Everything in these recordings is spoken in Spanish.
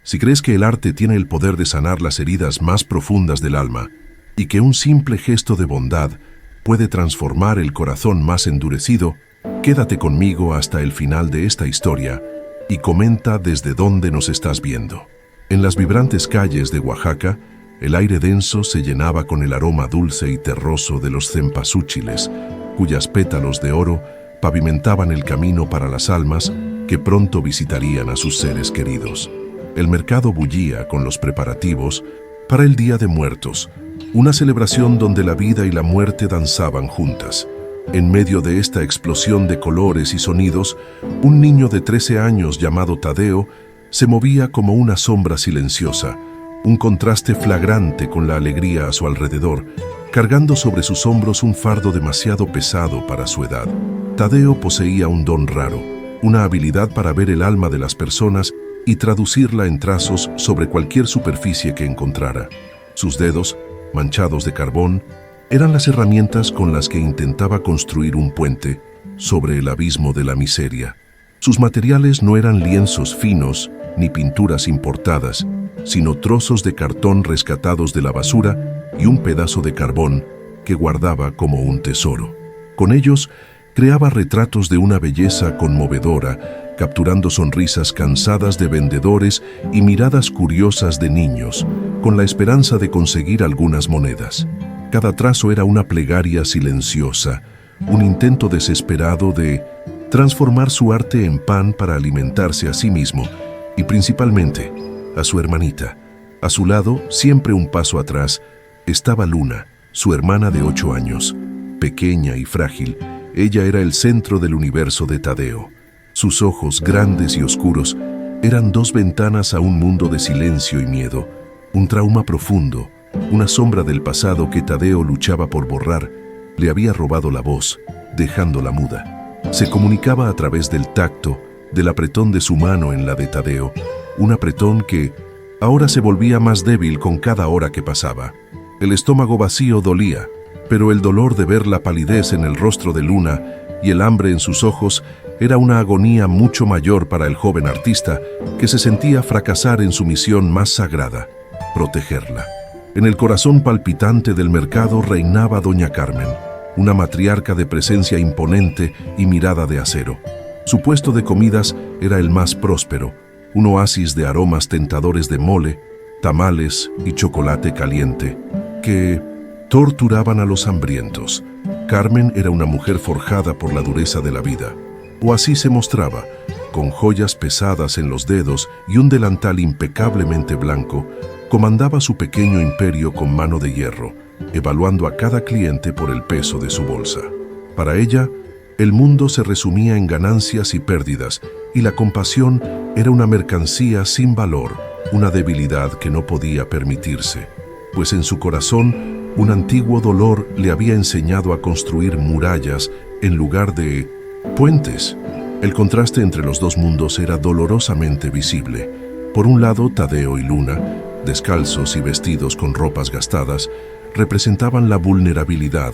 Si crees que el arte tiene el poder de sanar las heridas más profundas del alma y que un simple gesto de bondad puede transformar el corazón más endurecido, quédate conmigo hasta el final de esta historia y comenta desde dónde nos estás viendo. En las vibrantes calles de Oaxaca, el aire denso se llenaba con el aroma dulce y terroso de los cempasúchiles, cuyas pétalos de oro pavimentaban el camino para las almas que pronto visitarían a sus seres queridos. El mercado bullía con los preparativos para el Día de Muertos, una celebración donde la vida y la muerte danzaban juntas. En medio de esta explosión de colores y sonidos, un niño de 13 años llamado Tadeo se movía como una sombra silenciosa, un contraste flagrante con la alegría a su alrededor, cargando sobre sus hombros un fardo demasiado pesado para su edad. Tadeo poseía un don raro, una habilidad para ver el alma de las personas y traducirla en trazos sobre cualquier superficie que encontrara. Sus dedos, manchados de carbón, eran las herramientas con las que intentaba construir un puente sobre el abismo de la miseria. Sus materiales no eran lienzos finos ni pinturas importadas, sino trozos de cartón rescatados de la basura y un pedazo de carbón que guardaba como un tesoro. Con ellos, creaba retratos de una belleza conmovedora, capturando sonrisas cansadas de vendedores y miradas curiosas de niños, con la esperanza de conseguir algunas monedas. Cada trazo era una plegaria silenciosa, un intento desesperado de transformar su arte en pan para alimentarse a sí mismo y principalmente a su hermanita. A su lado, siempre un paso atrás, estaba Luna, su hermana de 8 años. Pequeña y frágil, ella era el centro del universo de Tadeo. Sus ojos, grandes y oscuros, eran 2 ventanas a un mundo de silencio y miedo, un trauma profundo, una sombra del pasado que Tadeo luchaba por borrar. Le había robado la voz, dejándola muda. Se comunicaba a través del tacto, del apretón de su mano en la de Tadeo, un apretón que ahora se volvía más débil con cada hora que pasaba. El estómago vacío dolía, pero el dolor de ver la palidez en el rostro de Luna y el hambre en sus ojos era una agonía mucho mayor para el joven artista que se sentía fracasar en su misión más sagrada, protegerla. En el corazón palpitante del mercado reinaba Doña Carmen, una matriarca de presencia imponente y mirada de acero. Su puesto de comidas era el más próspero, un oasis de aromas tentadores de mole, tamales y chocolate caliente, que torturaban a los hambrientos. Carmen era una mujer forjada por la dureza de la vida, o así se mostraba, con joyas pesadas en los dedos y un delantal impecablemente blanco. Comandaba su pequeño imperio con mano de hierro, evaluando a cada cliente por el peso de su bolsa. Para ella, el mundo se resumía en ganancias y pérdidas, y la compasión era una mercancía sin valor, una debilidad que no podía permitirse, pues en su corazón un antiguo dolor le había enseñado a construir murallas en lugar de puentes. El contraste entre los dos mundos era dolorosamente visible. Por un lado, Tadeo y Luna, descalzos y vestidos con ropas gastadas, representaban la vulnerabilidad,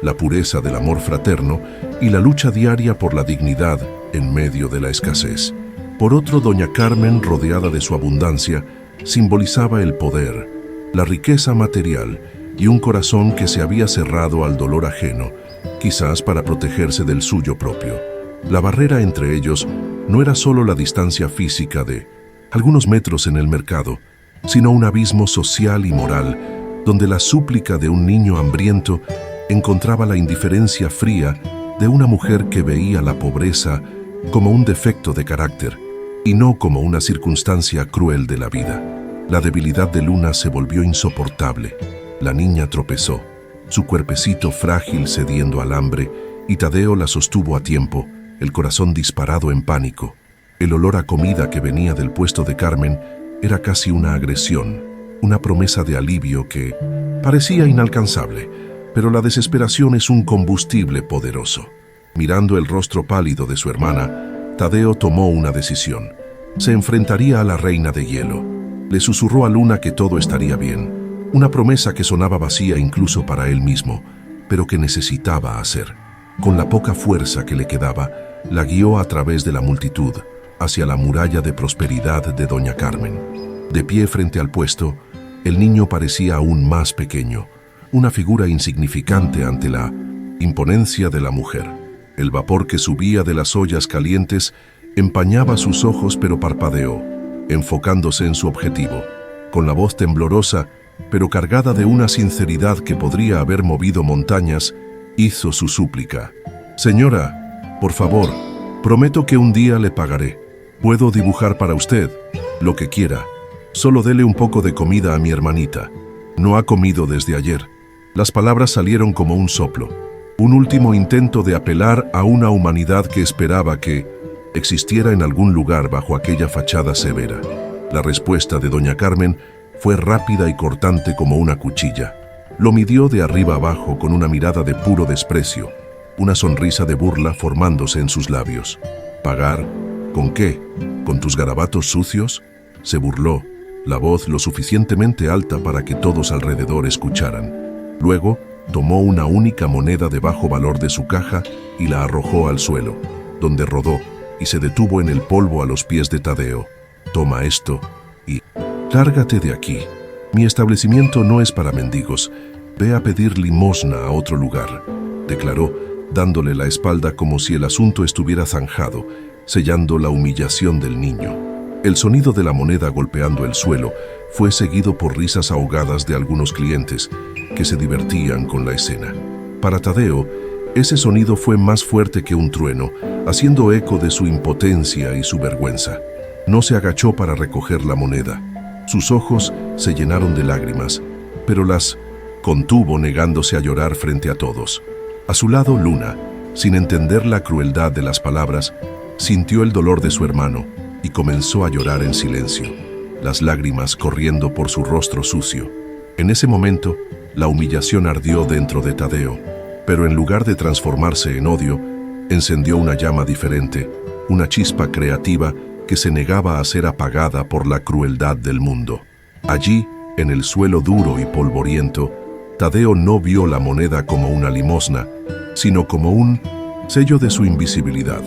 la pureza del amor fraterno y la lucha diaria por la dignidad en medio de la escasez. Por otro, Doña Carmen, rodeada de su abundancia, simbolizaba el poder, la riqueza material y un corazón que se había cerrado al dolor ajeno, quizás para protegerse del suyo propio. La barrera entre ellos no era solo la distancia física de algunos metros en el mercado, sino un abismo social y moral, donde la súplica de un niño hambriento encontraba la indiferencia fría de una mujer que veía la pobreza como un defecto de carácter y no como una circunstancia cruel de la vida. La debilidad de Luna se volvió insoportable. La niña tropezó, su cuerpecito frágil cediendo al hambre, y Tadeo la sostuvo a tiempo, el corazón disparado en pánico. El olor a comida que venía del puesto de Carmen era casi una agresión, una promesa de alivio que parecía inalcanzable, pero la desesperación es un combustible poderoso. Mirando el rostro pálido de su hermana, Tadeo tomó una decisión. Se enfrentaría a la reina de hielo. Le susurró a Luna que todo estaría bien, una promesa que sonaba vacía incluso para él mismo, pero que necesitaba hacer. Con la poca fuerza que le quedaba, la guió a través de la multitud, hacia la muralla de prosperidad de Doña Carmen. De pie frente al puesto, el niño parecía aún más pequeño, una figura insignificante ante la imponencia de la mujer. El vapor que subía de las ollas calientes empañaba sus ojos, pero parpadeó, enfocándose en su objetivo. Con la voz temblorosa, pero cargada de una sinceridad que podría haber movido montañas, hizo su súplica. «Señora, por favor, prometo que un día le pagaré. Puedo dibujar para usted, lo que quiera. Solo dele un poco de comida a mi hermanita. No ha comido desde ayer». Las palabras salieron como un soplo, un último intento de apelar a una humanidad que esperaba que existiera en algún lugar bajo aquella fachada severa. La respuesta de doña Carmen fue rápida y cortante como una cuchilla. Lo midió de arriba abajo con una mirada de puro desprecio, una sonrisa de burla formándose en sus labios. «¿Pagar? ¿Con qué? ¿Con tus garabatos sucios?», se burló, la voz lo suficientemente alta para que todos alrededor escucharan. Luego, tomó una única moneda de bajo valor de su caja y la arrojó al suelo, donde rodó y se detuvo en el polvo a los pies de Tadeo. «Toma esto y lárgate de aquí. Mi establecimiento no es para mendigos. Ve a pedir limosna a otro lugar», declaró, dándole la espalda como si el asunto estuviera zanjado, sellando la humillación del niño. El sonido de la moneda golpeando el suelo fue seguido por risas ahogadas de algunos clientes que se divertían con la escena. Para Tadeo, ese sonido fue más fuerte que un trueno, haciendo eco de su impotencia y su vergüenza. No se agachó para recoger la moneda. Sus ojos se llenaron de lágrimas, pero las contuvo negándose a llorar frente a todos. A su lado, Luna, sin entender la crueldad de las palabras, sintió el dolor de su hermano y comenzó a llorar en silencio, las lágrimas corriendo por su rostro sucio. En ese momento, la humillación ardió dentro de Tadeo, pero en lugar de transformarse en odio, encendió una llama diferente, una chispa creativa que se negaba a ser apagada por la crueldad del mundo. Allí, en el suelo duro y polvoriento, Tadeo no vio la moneda como una limosna, sino como un sello de su invisibilidad,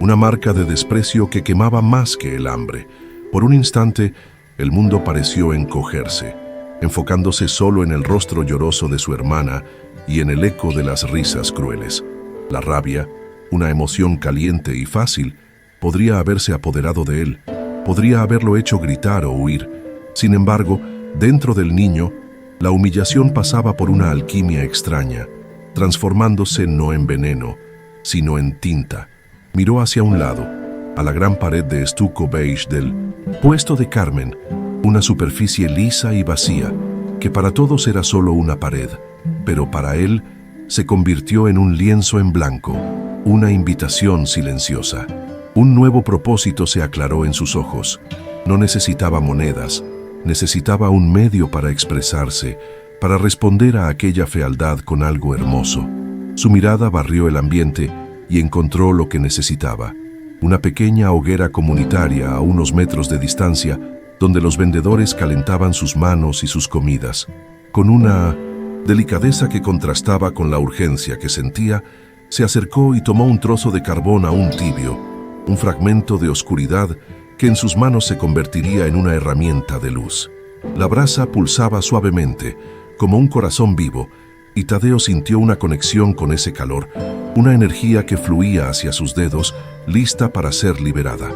una marca de desprecio que quemaba más que el hambre. Por un instante, el mundo pareció encogerse, enfocándose solo en el rostro lloroso de su hermana y en el eco de las risas crueles. La rabia, una emoción caliente y fácil, podría haberse apoderado de él, podría haberlo hecho gritar o huir. Sin embargo, dentro del niño, la humillación pasaba por una alquimia extraña, transformándose no en veneno, sino en tinta. Miró hacia un lado, a la gran pared de estuco beige del puesto de Carmen, una superficie lisa y vacía, que para todos era solo una pared, pero para él se convirtió en un lienzo en blanco, una invitación silenciosa. Un nuevo propósito se aclaró en sus ojos. No necesitaba monedas, necesitaba un medio para expresarse, para responder a aquella fealdad con algo hermoso. Su mirada barrió el ambiente y encontró lo que necesitaba: una pequeña hoguera comunitaria a unos metros de distancia, donde los vendedores calentaban sus manos y sus comidas. Con una delicadeza que contrastaba con la urgencia que sentía, se acercó y tomó un trozo de carbón aún tibio, un fragmento de oscuridad que en sus manos se convertiría en una herramienta de luz. La brasa pulsaba suavemente, como un corazón vivo, y Tadeo sintió una conexión con ese calor, una energía que fluía hacia sus dedos, lista para ser liberada.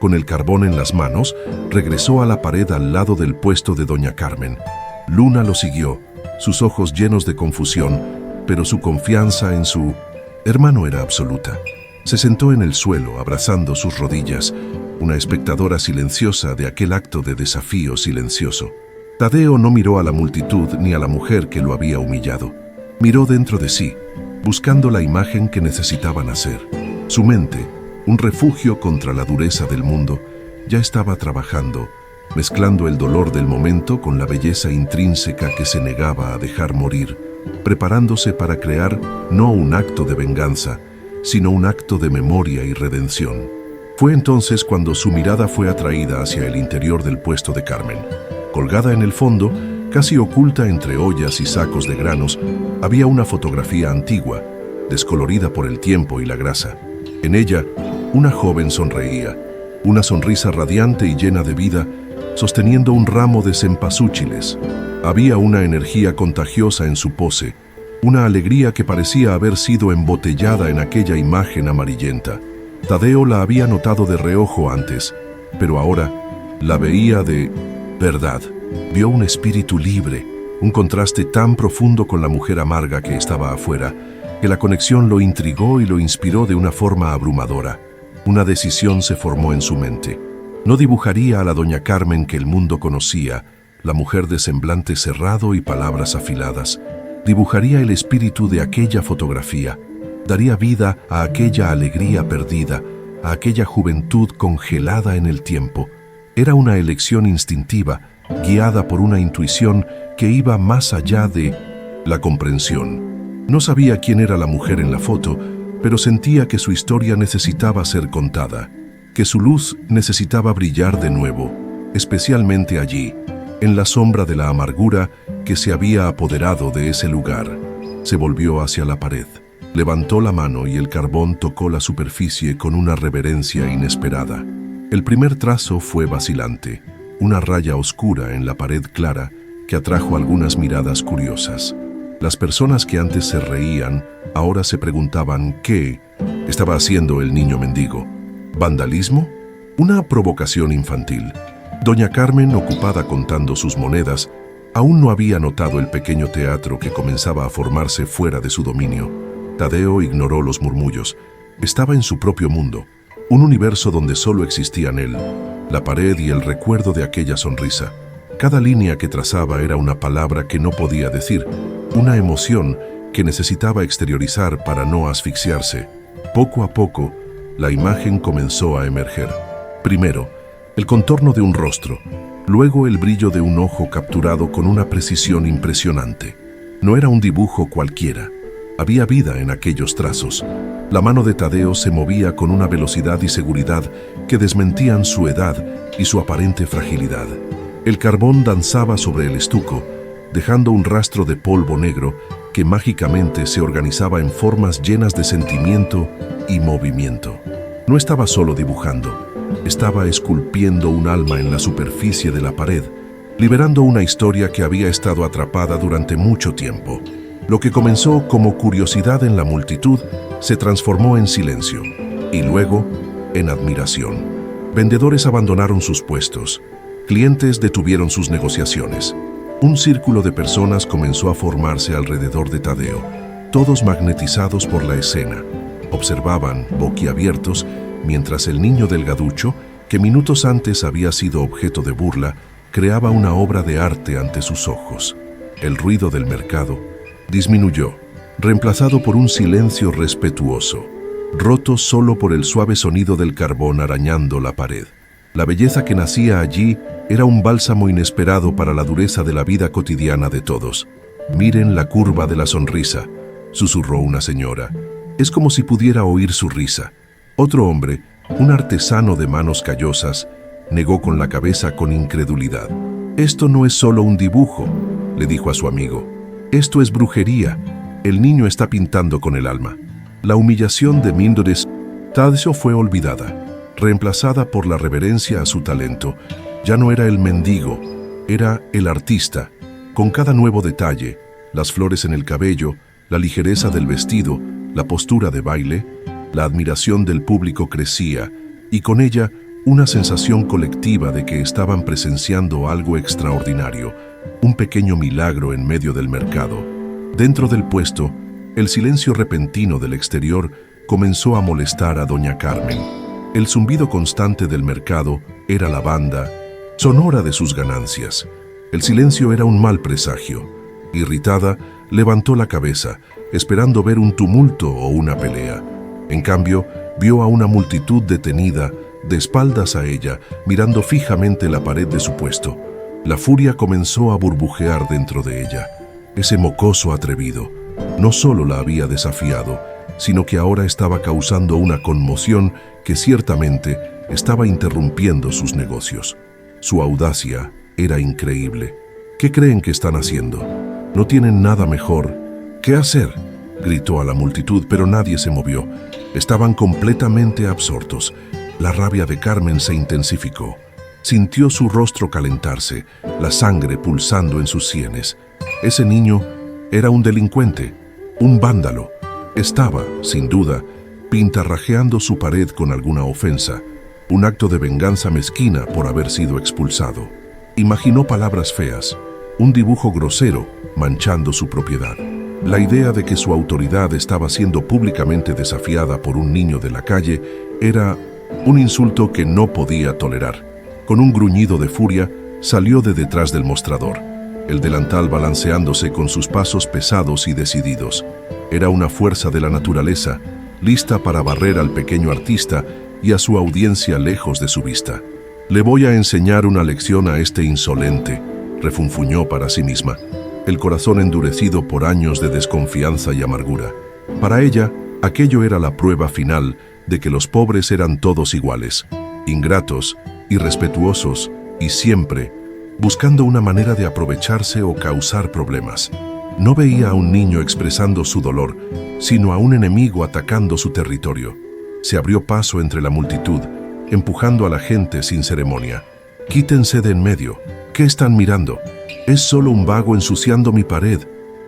Con el carbón en las manos, regresó a la pared al lado del puesto de doña Carmen. Luna lo siguió, sus ojos llenos de confusión, pero su confianza en su hermano era absoluta. Se sentó en el suelo, abrazando sus rodillas, una espectadora silenciosa de aquel acto de desafío silencioso. Tadeo no miró a la multitud ni a la mujer que lo había humillado. Miró dentro de sí, buscando la imagen que necesitaban hacer. Su mente, un refugio contra la dureza del mundo, ya estaba trabajando, mezclando el dolor del momento con la belleza intrínseca que se negaba a dejar morir, preparándose para crear no un acto de venganza, sino un acto de memoria y redención. Fue entonces cuando su mirada fue atraída hacia el interior del puesto de Carmen. Colgada en el fondo, casi oculta entre ollas y sacos de granos, había una fotografía antigua, descolorida por el tiempo y la grasa. En ella, una joven sonreía, una sonrisa radiante y llena de vida sosteniendo un ramo de cempasúchiles. Había una energía contagiosa en su pose, una alegría que parecía haber sido embotellada en aquella imagen amarillenta. Tadeo la había notado de reojo antes, pero ahora la veía de verdad. Vio un espíritu libre, un contraste tan profundo con la mujer amarga que estaba afuera, que la conexión lo intrigó y lo inspiró de una forma abrumadora. Una decisión se formó en su mente. No dibujaría a la doña Carmen que el mundo conocía, la mujer de semblante cerrado y palabras afiladas. Dibujaría el espíritu de aquella fotografía. Daría vida a aquella alegría perdida, a aquella juventud congelada en el tiempo. Era una elección instintiva, guiada por una intuición que iba más allá de la comprensión. No sabía quién era la mujer en la foto, pero sentía que su historia necesitaba ser contada, que su luz necesitaba brillar de nuevo, especialmente allí, en la sombra de la amargura que se había apoderado de ese lugar. Se volvió hacia la pared, levantó la mano y el carbón tocó la superficie con una reverencia inesperada. El primer trazo fue vacilante, una raya oscura en la pared clara que atrajo algunas miradas curiosas. Las personas que antes se reían, ahora se preguntaban qué estaba haciendo el niño mendigo. ¿Vandalismo? ¿Una provocación infantil? Doña Carmen, ocupada contando sus monedas, aún no había notado el pequeño teatro que comenzaba a formarse fuera de su dominio. Tadeo ignoró los murmullos. Estaba en su propio mundo, un universo donde solo existían él, la pared y el recuerdo de aquella sonrisa. Cada línea que trazaba era una palabra que no podía decir, una emoción que necesitaba exteriorizar para no asfixiarse. Poco a poco, la imagen comenzó a emerger. Primero, el contorno de un rostro, luego el brillo de un ojo capturado con una precisión impresionante. No era un dibujo cualquiera. Había vida en aquellos trazos. La mano de Tadeo se movía con una velocidad y seguridad que desmentían su edad y su aparente fragilidad. El carbón danzaba sobre el estuco, dejando un rastro de polvo negro que mágicamente se organizaba en formas llenas de sentimiento y movimiento. No estaba solo dibujando, estaba esculpiendo un alma en la superficie de la pared, liberando una historia que había estado atrapada durante mucho tiempo. Lo que comenzó como curiosidad en la multitud se transformó en silencio y luego en admiración. Vendedores abandonaron sus puestos, clientes detuvieron sus negociaciones. Un círculo de personas comenzó a formarse alrededor de Tadeo, todos magnetizados por la escena. Observaban, boquiabiertos, mientras el niño delgaducho, que minutos antes había sido objeto de burla, creaba una obra de arte ante sus ojos. El ruido del mercado disminuyó, reemplazado por un silencio respetuoso, roto solo por el suave sonido del carbón arañando la pared. La belleza que nacía allí era un bálsamo inesperado para la dureza de la vida cotidiana de todos. «Miren la curva de la sonrisa», susurró una señora. Es como si pudiera oír su risa. Otro hombre, un artesano de manos callosas, negó con la cabeza con incredulidad. «Esto no es solo un dibujo», le dijo a su amigo. «Esto es brujería. El niño está pintando con el alma». La humillación de Mindores Tadeo fue olvidada, reemplazada por la reverencia a su talento. Ya no era el mendigo, era el artista, con cada nuevo detalle, las flores en el cabello, la ligereza del vestido, la postura de baile, la admiración del público crecía, y con ella una sensación colectiva de que estaban presenciando algo extraordinario, un pequeño milagro en medio del mercado. Dentro del puesto, el silencio repentino del exterior comenzó a molestar a doña Carmen. El zumbido constante del mercado era la banda sonora de sus ganancias. El silencio era un mal presagio. Irritada, levantó la cabeza, esperando ver un tumulto o una pelea. En cambio, vio a una multitud detenida, de espaldas a ella, mirando fijamente la pared de su puesto. La furia comenzó a burbujear dentro de ella. Ese mocoso atrevido no solo la había desafiado, sino que ahora estaba causando una conmoción que ciertamente estaba interrumpiendo sus negocios. Su audacia era increíble. ¿Qué creen que están haciendo? ¿No tienen nada mejor que hacer?, gritó a la multitud, pero nadie se movió. Estaban completamente absortos. La rabia de Carmen se intensificó. Sintió su rostro calentarse, la sangre pulsando en sus sienes. Ese niño era un delincuente, un vándalo. Estaba, sin duda, pintarrajeando su pared con alguna ofensa, un acto de venganza mezquina por haber sido expulsado. Imaginó palabras feas, un dibujo grosero manchando su propiedad. La idea de que su autoridad estaba siendo públicamente desafiada por un niño de la calle era un insulto que no podía tolerar. Con un gruñido de furia, salió de detrás del mostrador, el delantal balanceándose con sus pasos pesados y decididos. Era una fuerza de la naturaleza, lista para barrer al pequeño artista y a su audiencia lejos de su vista. «Le voy a enseñar una lección a este insolente», refunfuñó para sí misma, el corazón endurecido por años de desconfianza y amargura. Para ella, aquello era la prueba final de que los pobres eran todos iguales, ingratos, irrespetuosos y siempre buscando una manera de aprovecharse o causar problemas. No veía a un niño expresando su dolor, sino a un enemigo atacando su territorio. Se abrió paso entre la multitud, empujando a la gente sin ceremonia. «Quítense de en medio. ¿Qué están mirando? Es solo un vago ensuciando mi pared»,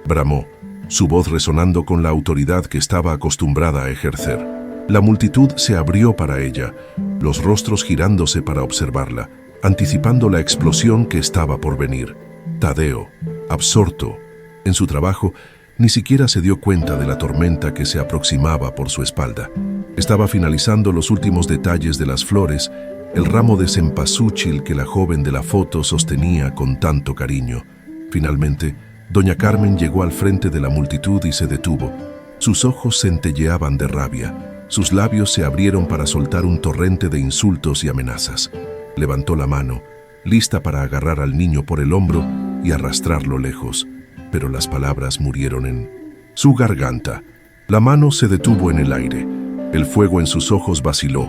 bramó, su voz resonando con la autoridad que estaba acostumbrada a ejercer. La multitud se abrió para ella, los rostros girándose para observarla, anticipando la explosión que estaba por venir. Tadeo, absorto en su trabajo, ni siquiera se dio cuenta de la tormenta que se aproximaba por su espalda. Estaba finalizando los últimos detalles de las flores, el ramo de cempasúchil que la joven de la foto sostenía con tanto cariño. Finalmente, doña Carmen llegó al frente de la multitud y se detuvo. Sus ojos centelleaban de rabia, sus labios se abrieron para soltar un torrente de insultos y amenazas. Levantó la mano, lista para agarrar al niño por el hombro y arrastrarlo lejos, pero las palabras murieron en su garganta. La mano se detuvo en el aire, el fuego en sus ojos vaciló,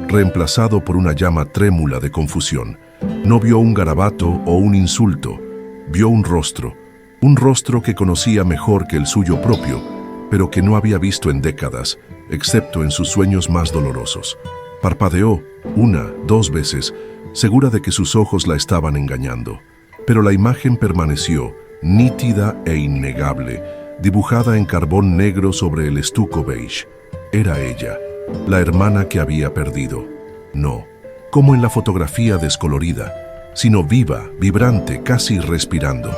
reemplazado por una llama trémula de confusión. No vio un garabato o un insulto, vio un rostro que conocía mejor que el suyo propio, pero que no había visto en décadas, excepto en sus sueños más dolorosos. Parpadeó una, dos veces, segura de que sus ojos la estaban engañando, pero la imagen permaneció, nítida e innegable, dibujada en carbón negro sobre el estuco beige. Era ella, la hermana que había perdido. No, como en la fotografía descolorida, sino viva, vibrante, casi respirando.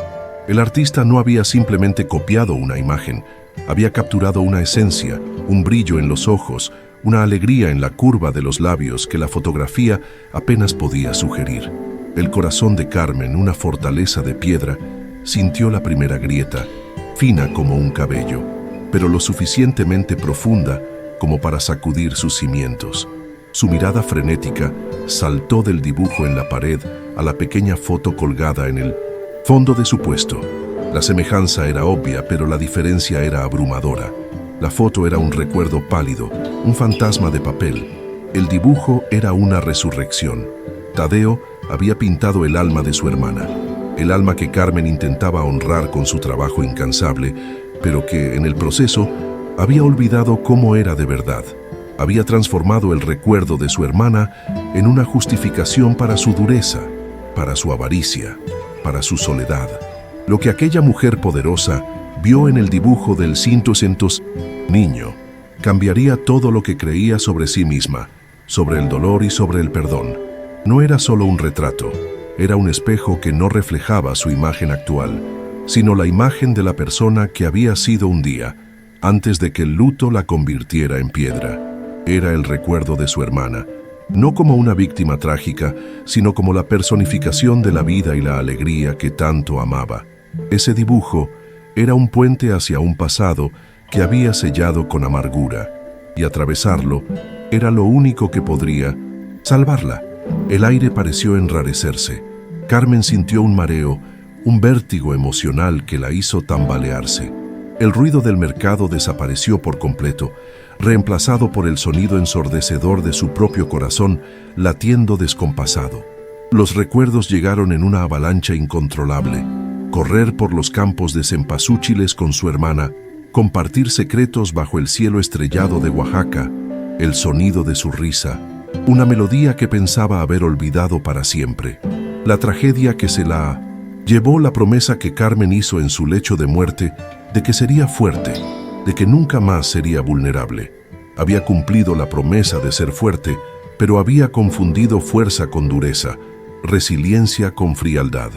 El artista no había simplemente copiado una imagen, había capturado una esencia, un brillo en los ojos, una alegría en la curva de los labios que la fotografía apenas podía sugerir. El corazón de Carmen, una fortaleza de piedra, sintió la primera grieta, fina como un cabello, pero lo suficientemente profunda como para sacudir sus cimientos. Su mirada frenética saltó del dibujo en la pared a la pequeña foto colgada en el fondo de su puesto. La semejanza era obvia, pero la diferencia era abrumadora. La foto era un recuerdo pálido, un fantasma de papel. El dibujo era una resurrección. Tadeo había pintado el alma de su hermana, el alma que Carmen intentaba honrar con su trabajo incansable, pero que, en el proceso, había olvidado cómo era de verdad. Había transformado el recuerdo de su hermana en una justificación para su dureza, para su avaricia, para su soledad. Lo que aquella mujer poderosa vio en el dibujo del cintocentos niño cambiaría todo lo que creía sobre sí misma, sobre el dolor y sobre el perdón. No era solo un retrato, era un espejo que no reflejaba su imagen actual, sino la imagen de la persona que había sido un día, antes de que el luto la convirtiera en piedra. Era el recuerdo de su hermana, no como una víctima trágica, sino como la personificación de la vida y la alegría que tanto amaba. Ese dibujo era un puente hacia un pasado que había sellado con amargura, y atravesarlo era lo único que podría salvarla. El aire pareció enrarecerse. Carmen sintió un mareo, un vértigo emocional que la hizo tambalearse. El ruido del mercado desapareció por completo, reemplazado por el sonido ensordecedor de su propio corazón latiendo descompasado. Los recuerdos llegaron en una avalancha incontrolable. Correr por los campos de cempasúchiles con su hermana, compartir secretos bajo el cielo estrellado de Oaxaca, el sonido de su risa, una melodía que pensaba haber olvidado para siempre, la tragedia que se la llevó, la promesa que Carmen hizo en su lecho de muerte de que sería fuerte, de que nunca más sería vulnerable. Había cumplido la promesa de ser fuerte, pero había confundido fuerza con dureza, resiliencia con frialdad.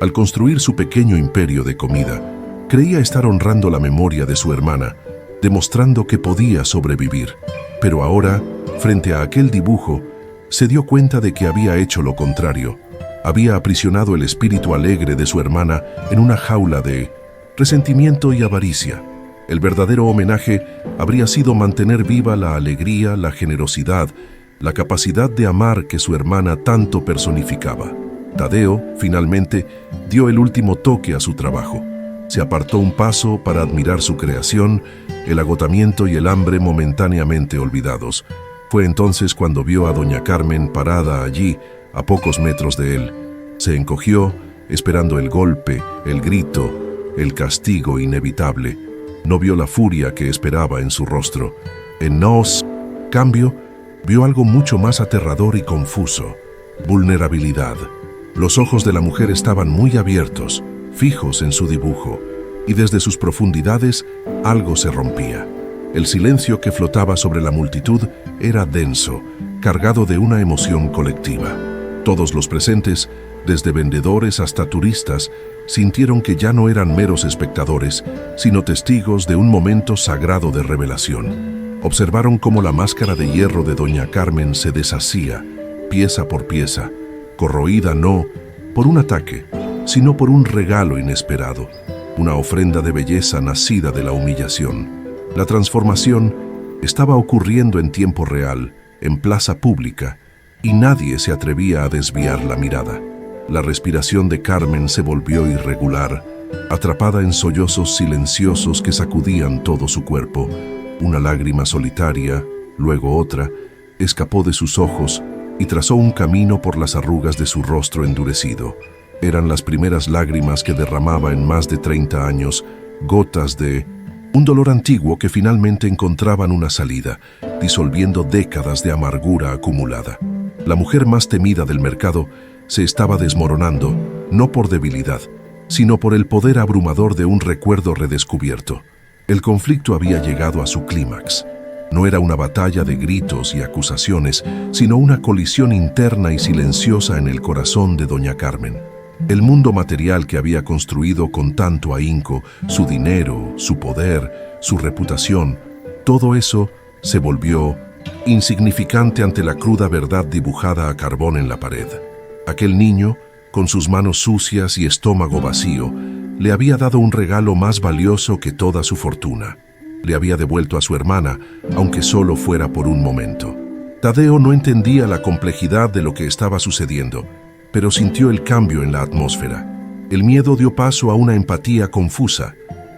Al construir su pequeño imperio de comida, creía estar honrando la memoria de su hermana, demostrando que podía sobrevivir. Pero ahora, frente a aquel dibujo, se dio cuenta de que había hecho lo contrario. Había aprisionado el espíritu alegre de su hermana en una jaula de resentimiento y avaricia. El verdadero homenaje habría sido mantener viva la alegría, la generosidad, la capacidad de amar que su hermana tanto personificaba. Tadeo, finalmente, dio el último toque a su trabajo. Se apartó un paso para admirar su creación, el agotamiento y el hambre momentáneamente olvidados. Fue entonces cuando vio a doña Carmen parada allí, a pocos metros de él. Se encogió, esperando el golpe, el grito, el castigo inevitable. No vio la furia que esperaba en su rostro. En cambio, vio algo mucho más aterrador y confuso: vulnerabilidad. Los ojos de la mujer estaban muy abiertos, fijos en su dibujo, y desde sus profundidades algo se rompía. El silencio que flotaba sobre la multitud era denso, cargado de una emoción colectiva. Todos los presentes, desde vendedores hasta turistas, sintieron que ya no eran meros espectadores, sino testigos de un momento sagrado de revelación. Observaron cómo la máscara de hierro de doña Carmen se deshacía, pieza por pieza, corroída no por un ataque, sino por un regalo inesperado, una ofrenda de belleza nacida de la humillación. La transformación estaba ocurriendo en tiempo real, en plaza pública, y nadie se atrevía a desviar la mirada. La respiración de Carmen se volvió irregular, atrapada en sollozos silenciosos que sacudían todo su cuerpo. Una lágrima solitaria, luego otra, escapó de sus ojos y trazó un camino por las arrugas de su rostro endurecido. Eran las primeras lágrimas que derramaba en más de 30 años, gotas de un dolor antiguo que finalmente encontraban una salida, disolviendo décadas de amargura acumulada. La mujer más temida del mercado se estaba desmoronando, no por debilidad, sino por el poder abrumador de un recuerdo redescubierto. El conflicto había llegado a su clímax. No era una batalla de gritos y acusaciones, sino una colisión interna y silenciosa en el corazón de doña Carmen. El mundo material que había construido con tanto ahínco, su dinero, su poder, su reputación, todo eso se volvió insignificante ante la cruda verdad dibujada a carbón en la pared. Aquel niño, con sus manos sucias y estómago vacío, le había dado un regalo más valioso que toda su fortuna. Le había devuelto a su hermana, aunque solo fuera por un momento. Tadeo no entendía la complejidad de lo que estaba sucediendo, pero sintió el cambio en la atmósfera. El miedo dio paso a una empatía confusa.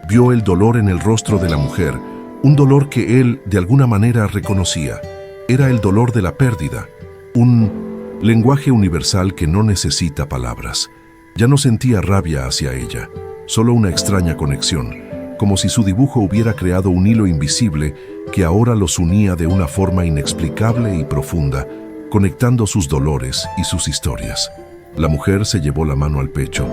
Vio el dolor en el rostro de la mujer, un dolor que él, de alguna manera, reconocía. Era el dolor de la pérdida, un lenguaje universal que no necesita palabras. Ya no sentía rabia hacia ella, solo una extraña conexión, como si su dibujo hubiera creado un hilo invisible que ahora los unía de una forma inexplicable y profunda, conectando sus dolores y sus historias. La mujer se llevó la mano al pecho,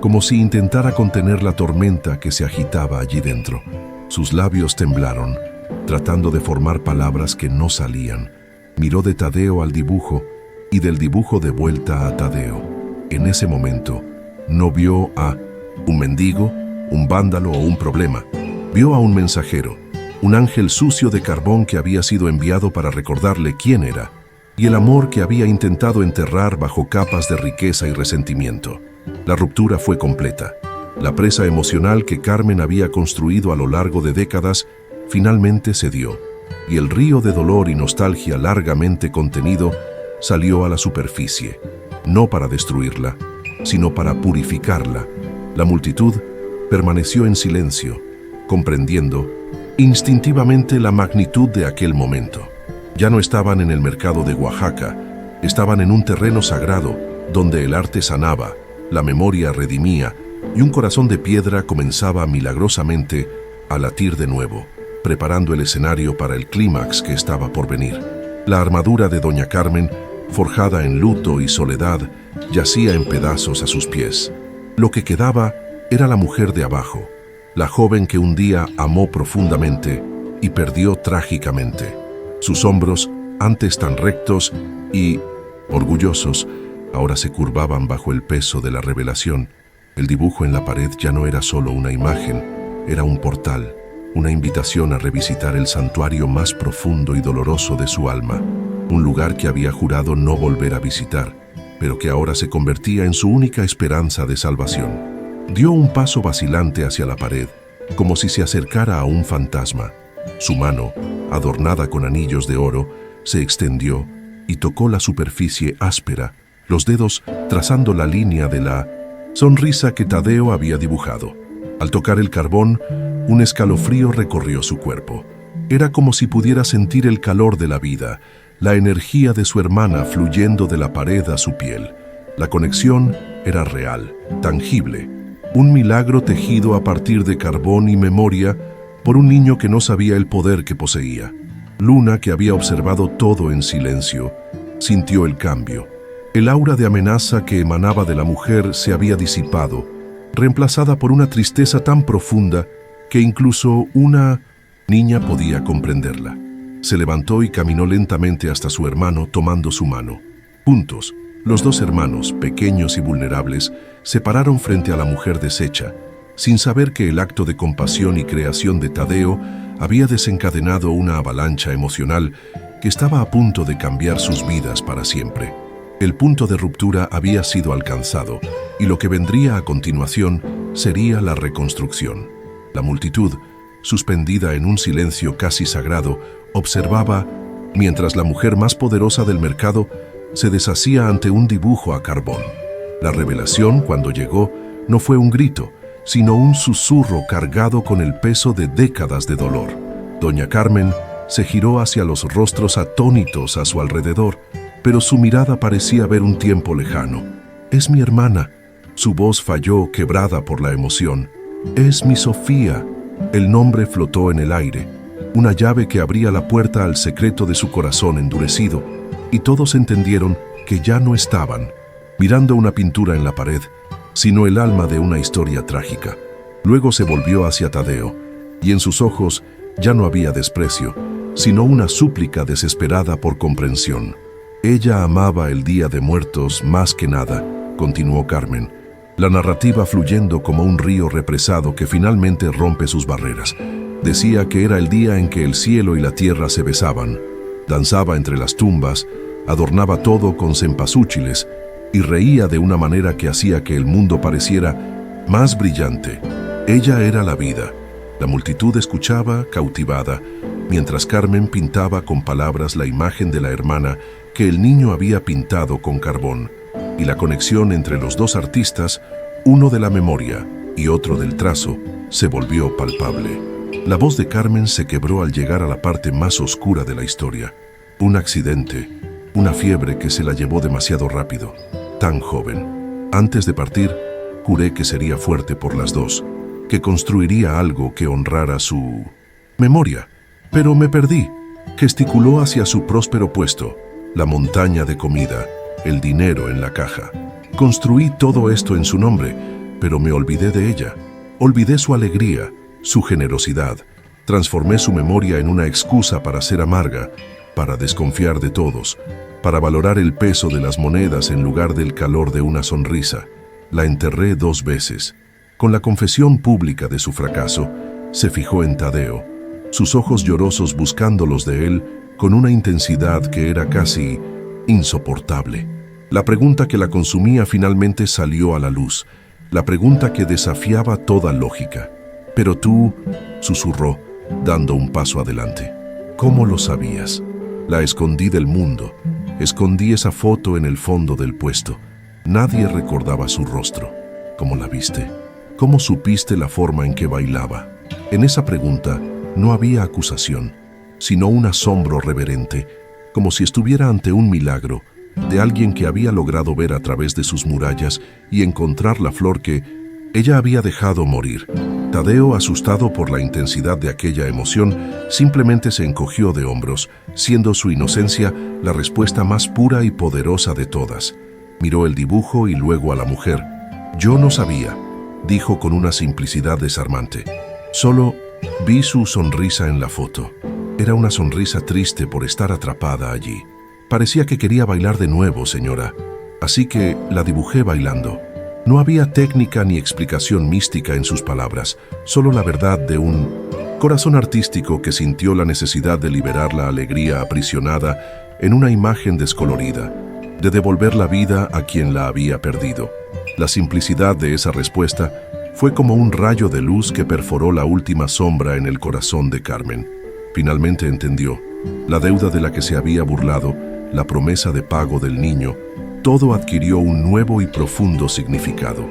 como si intentara contener la tormenta que se agitaba allí dentro. Sus labios temblaron, tratando de formar palabras que no salían. Miró de Tadeo al dibujo y del dibujo de vuelta a Tadeo. En ese momento, no vio a un mendigo, un vándalo o un problema. Vio a un mensajero, un ángel sucio de carbón que había sido enviado para recordarle quién era y el amor que había intentado enterrar bajo capas de riqueza y resentimiento. La ruptura fue completa. La presa emocional que Carmen había construido a lo largo de décadas finalmente cedió, y el río de dolor y nostalgia largamente contenido salió a la superficie, no para destruirla, sino para purificarla. La multitud permaneció en silencio, comprendiendo instintivamente la magnitud de aquel momento. Ya no estaban en el mercado de Oaxaca, estaban en un terreno sagrado donde el arte sanaba, la memoria redimía y un corazón de piedra comenzaba milagrosamente a latir de nuevo, preparando el escenario para el clímax que estaba por venir. La armadura de doña Carmen, forjada en luto y soledad, yacía en pedazos a sus pies. Lo que quedaba era la mujer de abajo, la joven que un día amó profundamente y perdió trágicamente. Sus hombros, antes tan rectos y orgullosos, ahora se curvaban bajo el peso de la revelación. El dibujo en la pared ya no era solo una imagen, era un portal, una invitación a revisitar el santuario más profundo y doloroso de su alma, un lugar que había jurado no volver a visitar, pero que ahora se convertía en su única esperanza de salvación. Dio un paso vacilante hacia la pared, como si se acercara a un fantasma. Su mano, adornada con anillos de oro, se extendió y tocó la superficie áspera, los dedos trazando la línea de la sonrisa que Tadeo había dibujado. Al tocar el carbón, un escalofrío recorrió su cuerpo. Era como si pudiera sentir el calor de la vida, la energía de su hermana fluyendo de la pared a su piel. La conexión era real, tangible, un milagro tejido a partir de carbón y memoria por un niño que no sabía el poder que poseía. Luna, que había observado todo en silencio, sintió el cambio. El aura de amenaza que emanaba de la mujer se había disipado, reemplazada por una tristeza tan profunda que incluso una niña podía comprenderla. Se levantó y caminó lentamente hasta su hermano, tomando su mano. Juntos, los dos hermanos, pequeños y vulnerables, se pararon frente a la mujer deshecha, sin saber que el acto de compasión y creación de Tadeo había desencadenado una avalancha emocional que estaba a punto de cambiar sus vidas para siempre. El punto de ruptura había sido alcanzado, y lo que vendría a continuación sería la reconstrucción. La multitud, suspendida en un silencio casi sagrado, observaba mientras la mujer más poderosa del mercado se deshacía ante un dibujo a carbón. La revelación, cuando llegó, no fue un grito, sino un susurro cargado con el peso de décadas de dolor. Doña Carmen se giró hacia los rostros atónitos a su alrededor, pero su mirada parecía ver un tiempo lejano. «Es mi hermana». Su voz falló, quebrada por la emoción. «Es mi Sofía». El nombre flotó en el aire, una llave que abría la puerta al secreto de su corazón endurecido, y todos entendieron que ya no estaban mirando una pintura en la pared, sino el alma de una historia trágica. Luego se volvió hacia Tadeo, y en sus ojos ya no había desprecio, sino una súplica desesperada por comprensión. «Ella amaba el Día de Muertos más que nada», continuó Carmen, la narrativa fluyendo como un río represado que finalmente rompe sus barreras. Decía que era el día en que el cielo y la tierra se besaban, danzaba entre las tumbas, adornaba todo con cempasúchiles y reía de una manera que hacía que el mundo pareciera más brillante. Ella era la vida. La multitud escuchaba, cautivada, mientras Carmen pintaba con palabras la imagen de la hermana que el niño había pintado con carbón, y la conexión entre los dos artistas, uno de la memoria y otro del trazo, se volvió palpable. La voz de Carmen se quebró al llegar a la parte más oscura de la historia. Un accidente, una fiebre que se la llevó demasiado rápido, tan joven. Antes de partir, juré que sería fuerte por las dos, que construiría algo que honrara su memoria. Pero me perdí. Gesticuló hacia su próspero puesto, la montaña de comida, el dinero en la caja. Construí todo esto en su nombre, pero me olvidé de ella. Olvidé su alegría, su generosidad. Transformé su memoria en una excusa para ser amarga, para desconfiar de todos, para valorar el peso de las monedas en lugar del calor de una sonrisa. La enterré 2 veces. Con la confesión pública de su fracaso, se fijó en Tadeo, sus ojos llorosos buscando los de él con una intensidad que era casi insoportable. La pregunta que la consumía finalmente salió a la luz, la pregunta que desafiaba toda lógica. «Pero tú», susurró, dando un paso adelante. «¿Cómo lo sabías?» La escondí del mundo, escondí esa foto en el fondo del puesto. Nadie recordaba su rostro. ¿Cómo la viste? ¿Cómo supiste la forma en que bailaba? En esa pregunta no había acusación, sino un asombro reverente, como si estuviera ante un milagro de alguien que había logrado ver a través de sus murallas y encontrar la flor que ella había dejado morir. Tadeo, asustado por la intensidad de aquella emoción, simplemente se encogió de hombros, siendo su inocencia la respuesta más pura y poderosa de todas. Miró el dibujo y luego a la mujer. «Yo no sabía», dijo con una simplicidad desarmante. «Solo vi su sonrisa en la foto. Era una sonrisa triste por estar atrapada allí. Parecía que quería bailar de nuevo, señora. Así que la dibujé bailando». No había técnica ni explicación mística en sus palabras, solo la verdad de un corazón artístico que sintió la necesidad de liberar la alegría aprisionada en una imagen descolorida, de devolver la vida a quien la había perdido. La simplicidad de esa respuesta fue como un rayo de luz que perforó la última sombra en el corazón de Carmen. Finalmente entendió. La deuda de la que se había burlado, la promesa de pago del niño, todo adquirió un nuevo y profundo significado.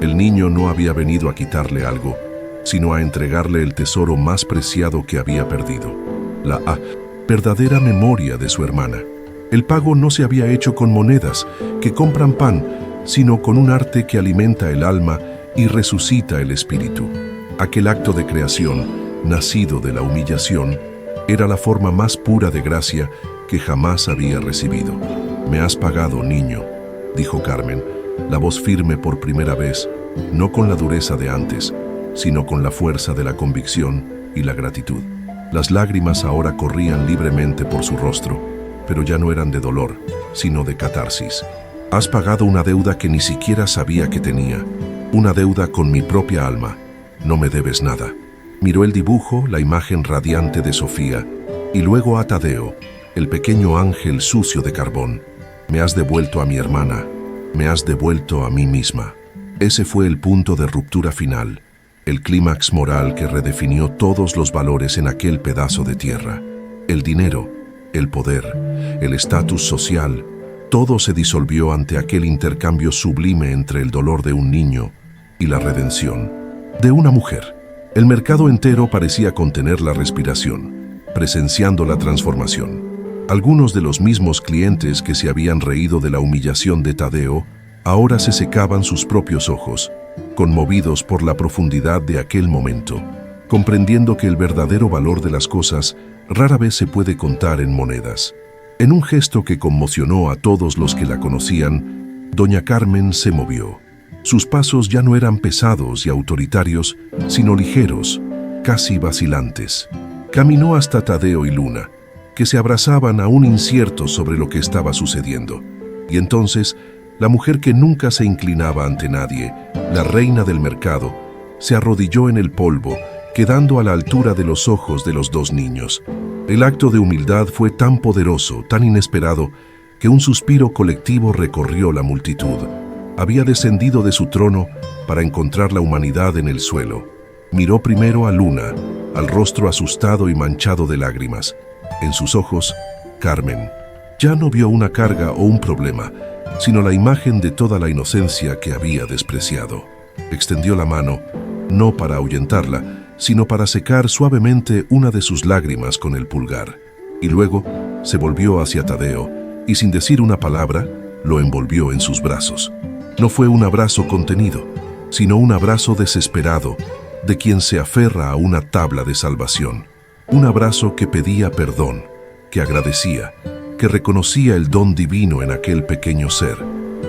El niño no había venido a quitarle algo, sino a entregarle el tesoro más preciado que había perdido, la verdadera memoria de su hermana. El pago no se había hecho con monedas que compran pan, sino con un arte que alimenta el alma y resucita el espíritu. Aquel acto de creación, nacido de la humillación, era la forma más pura de gracia que jamás había recibido. «Me has pagado, niño», dijo Carmen, la voz firme por primera vez, no con la dureza de antes, sino con la fuerza de la convicción y la gratitud. Las lágrimas ahora corrían libremente por su rostro, pero ya no eran de dolor, sino de catarsis. «Has pagado una deuda que ni siquiera sabía que tenía, una deuda con mi propia alma. No me debes nada». Miró el dibujo, la imagen radiante de Sofía, y luego a Tadeo, el pequeño ángel sucio de carbón. «Me has devuelto a mi hermana, me has devuelto a mí misma». Ese fue el punto de ruptura final, el clímax moral que redefinió todos los valores en aquel pedazo de tierra. El dinero, el poder, el estatus social, todo se disolvió ante aquel intercambio sublime entre el dolor de un niño y la redención de una mujer. El mercado entero parecía contener la respiración, presenciando la transformación. Algunos de los mismos clientes que se habían reído de la humillación de Tadeo, ahora se secaban sus propios ojos, conmovidos por la profundidad de aquel momento, comprendiendo que el verdadero valor de las cosas rara vez se puede contar en monedas. En un gesto que conmocionó a todos los que la conocían, doña Carmen se movió. Sus pasos ya no eran pesados y autoritarios, sino ligeros, casi vacilantes. Caminó hasta Tadeo y Luna, que se abrazaban aún inciertos sobre lo que estaba sucediendo. Y entonces, la mujer que nunca se inclinaba ante nadie, la reina del mercado, se arrodilló en el polvo, quedando a la altura de los ojos de los dos niños. El acto de humildad fue tan poderoso, tan inesperado, que un suspiro colectivo recorrió la multitud. Había descendido de su trono para encontrar la humanidad en el suelo. Miró primero a Luna, al rostro asustado y manchado de lágrimas. En sus ojos, Carmen ya no vio una carga o un problema, sino la imagen de toda la inocencia que había despreciado. Extendió la mano, no para ahuyentarla, sino para secar suavemente una de sus lágrimas con el pulgar. Y luego se volvió hacia Tadeo y, sin decir una palabra, lo envolvió en sus brazos. No fue un abrazo contenido, sino un abrazo desesperado de quien se aferra a una tabla de salvación. Un abrazo que pedía perdón, que agradecía, que reconocía el don divino en aquel pequeño ser.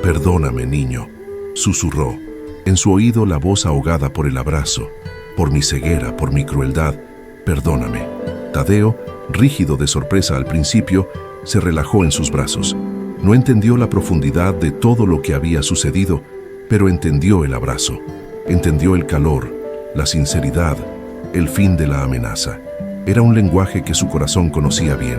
«Perdóname, niño», susurró, en su oído la voz ahogada por el abrazo. «Por mi ceguera, por mi crueldad, perdóname». Tadeo, rígido de sorpresa al principio, se relajó en sus brazos. No entendió la profundidad de todo lo que había sucedido, pero entendió el abrazo, entendió el calor, la sinceridad, el fin de la amenaza. Era un lenguaje que su corazón conocía bien.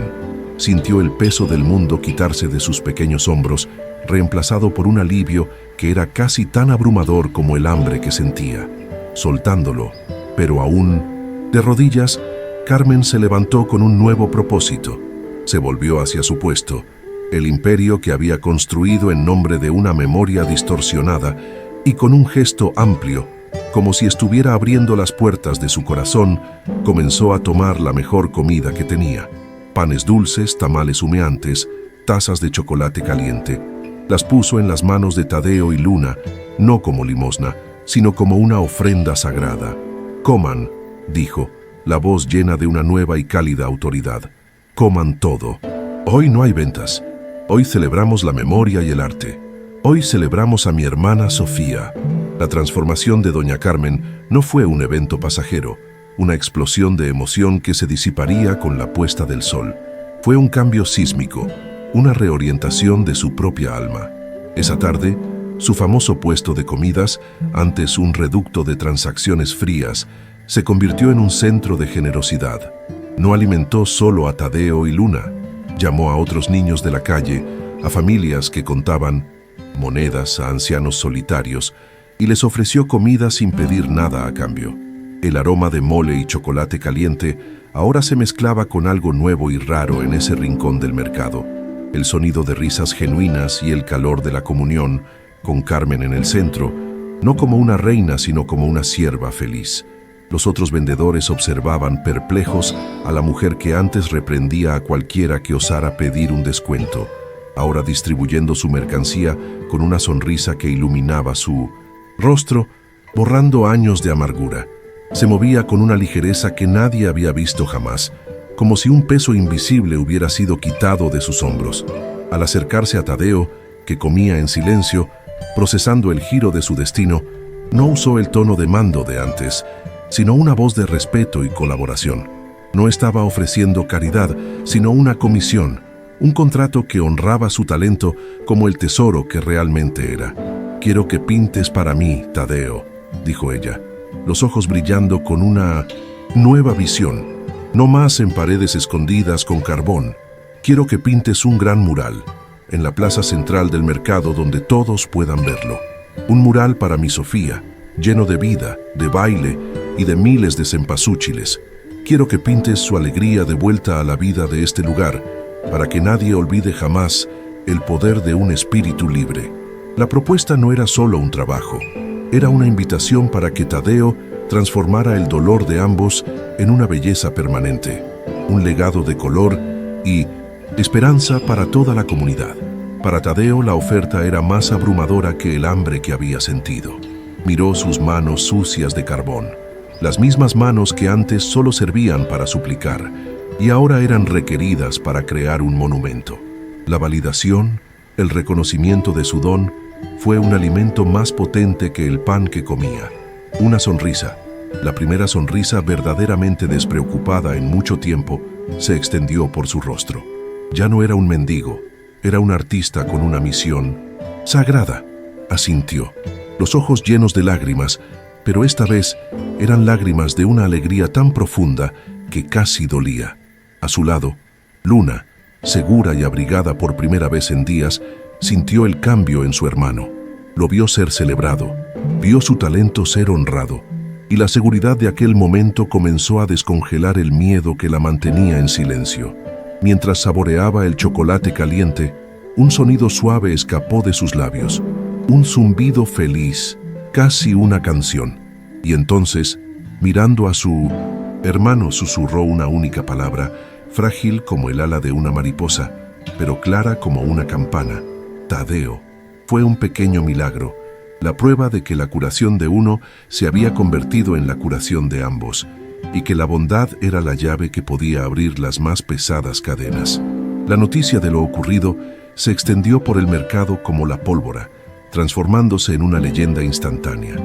Sintió el peso del mundo quitarse de sus pequeños hombros, reemplazado por un alivio que era casi tan abrumador como el hambre que sentía. Soltándolo, pero aún de rodillas, Carmen se levantó con un nuevo propósito. Se volvió hacia su puesto, el imperio que había construido en nombre de una memoria distorsionada, y con un gesto amplio, como si estuviera abriendo las puertas de su corazón, comenzó a tomar la mejor comida que tenía. Panes dulces, tamales humeantes, tazas de chocolate caliente. Las puso en las manos de Tadeo y Luna, no como limosna, sino como una ofrenda sagrada. Coman, dijo, la voz llena de una nueva y cálida autoridad. Coman todo. Hoy no hay ventas. Hoy celebramos la memoria y el arte. Hoy celebramos a mi hermana Sofía. La transformación de doña Carmen no fue un evento pasajero, una explosión de emoción que se disiparía con la puesta del sol. Fue un cambio sísmico, una reorientación de su propia alma. Esa tarde, su famoso puesto de comidas, antes un reducto de transacciones frías, se convirtió en un centro de generosidad. No alimentó solo a Tadeo y Luna, llamó a otros niños de la calle, a familias que contaban monedas, a ancianos solitarios, y les ofreció comida sin pedir nada a cambio. El aroma de mole y chocolate caliente ahora se mezclaba con algo nuevo y raro en ese rincón del mercado. El sonido de risas genuinas y el calor de la comunión, con Carmen en el centro, no como una reina sino como una sierva feliz. Los otros vendedores observaban perplejos a la mujer que antes reprendía a cualquiera que osara pedir un descuento, ahora distribuyendo su mercancía con una sonrisa que iluminaba su rostro, borrando años de amargura. Se movía con una ligereza que nadie había visto jamás, como si un peso invisible hubiera sido quitado de sus hombros. Al acercarse a Tadeo, que comía en silencio, procesando el giro de su destino, no usó el tono de mando de antes, sino una voz de respeto y colaboración. No estaba ofreciendo caridad, sino una comisión, un contrato que honraba su talento como el tesoro que realmente era. «Quiero que pintes para mí, Tadeo», dijo ella, los ojos brillando con una nueva visión. «No más en paredes escondidas con carbón. Quiero que pintes un gran mural, en la plaza central del mercado donde todos puedan verlo. Un mural para mi Sofía, lleno de vida, de baile y de miles de cempasúchiles. Quiero que pintes su alegría de vuelta a la vida de este lugar, para que nadie olvide jamás el poder de un espíritu libre». La propuesta no era solo un trabajo, era una invitación para que Tadeo transformara el dolor de ambos en una belleza permanente, un legado de color y esperanza para toda la comunidad. Para Tadeo la oferta era más abrumadora que el hambre que había sentido. Miró sus manos sucias de carbón, las mismas manos que antes solo servían para suplicar, y ahora eran requeridas para crear un monumento. La validación, el reconocimiento de su don, fue un alimento más potente que el pan que comía. Una sonrisa, la primera sonrisa verdaderamente despreocupada en mucho tiempo, se extendió por su rostro. Ya no era un mendigo, era un artista con una misión sagrada, asintió, los ojos llenos de lágrimas, pero esta vez eran lágrimas de una alegría tan profunda que casi dolía. A su lado, Luna, segura y abrigada por primera vez en días, sintió el cambio en su hermano. Lo vio ser celebrado, vio su talento ser honrado, y la seguridad de aquel momento comenzó a descongelar el miedo que la mantenía en silencio. Mientras saboreaba el chocolate caliente, un sonido suave escapó de sus labios, un zumbido feliz, casi una canción. Y entonces, mirando a su hermano, susurró una única palabra, frágil como el ala de una mariposa, pero clara como una campana: Tadeo. Fue un pequeño milagro, la prueba de que la curación de uno se había convertido en la curación de ambos, y que la bondad era la llave que podía abrir las más pesadas cadenas. La noticia de lo ocurrido se extendió por el mercado como la pólvora, transformándose en una leyenda instantánea.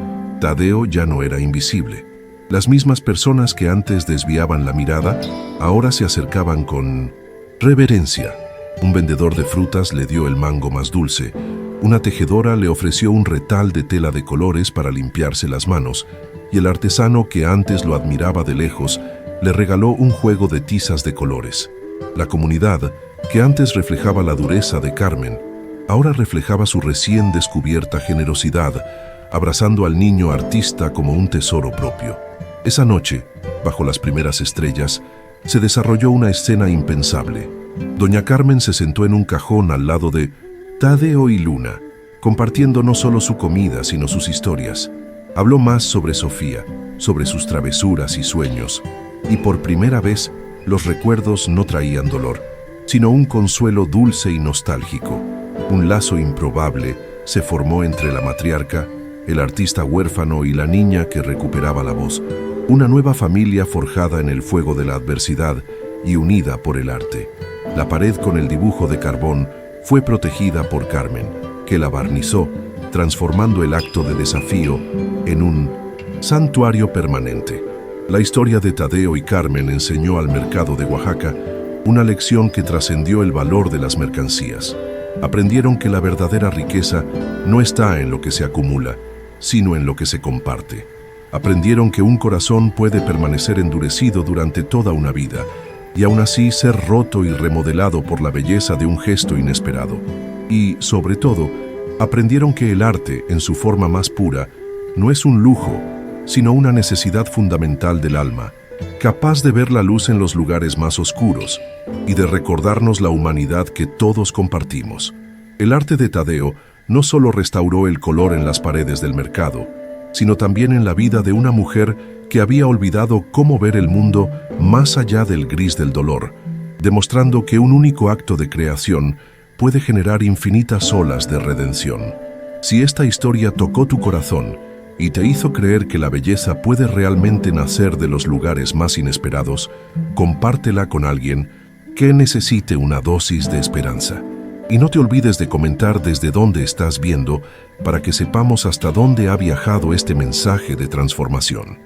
Tadeo ya no era invisible. Las mismas personas que antes desviaban la mirada, ahora se acercaban con reverencia. Un vendedor de frutas le dio el mango más dulce, una tejedora le ofreció un retal de tela de colores para limpiarse las manos, y el artesano que antes lo admiraba de lejos le regaló un juego de tizas de colores. La comunidad, que antes reflejaba la dureza de Carmen, ahora reflejaba su recién descubierta generosidad, abrazando al niño artista como un tesoro propio. Esa noche, bajo las primeras estrellas, se desarrolló una escena impensable. Doña Carmen se sentó en un cajón al lado de Tadeo y Luna, compartiendo no solo su comida, sino sus historias. Habló más sobre Sofía, sobre sus travesuras y sueños, y por primera vez los recuerdos no traían dolor, sino un consuelo dulce y nostálgico. Un lazo improbable se formó entre la matriarca, el artista huérfano y la niña que recuperaba la voz. Una nueva familia forjada en el fuego de la adversidad y unida por el arte. La pared con el dibujo de carbón fue protegida por Carmen, que la barnizó, transformando el acto de desafío en un santuario permanente. La historia de Tadeo y Carmen enseñó al mercado de Oaxaca una lección que trascendió el valor de las mercancías. Aprendieron que la verdadera riqueza no está en lo que se acumula, sino en lo que se comparte. Aprendieron que un corazón puede permanecer endurecido durante toda una vida y aún así ser roto y remodelado por la belleza de un gesto inesperado. Y, sobre todo, aprendieron que el arte, en su forma más pura, no es un lujo, sino una necesidad fundamental del alma, capaz de ver la luz en los lugares más oscuros y de recordarnos la humanidad que todos compartimos. El arte de Tadeo no solo restauró el color en las paredes del mercado, sino también en la vida de una mujer que había olvidado cómo ver el mundo más allá del gris del dolor, demostrando que un único acto de creación puede generar infinitas olas de redención. Si esta historia tocó tu corazón y te hizo creer que la belleza puede realmente nacer de los lugares más inesperados, compártela con alguien que necesite una dosis de esperanza. Y no te olvides de comentar desde dónde estás viendo para que sepamos hasta dónde ha viajado este mensaje de transformación.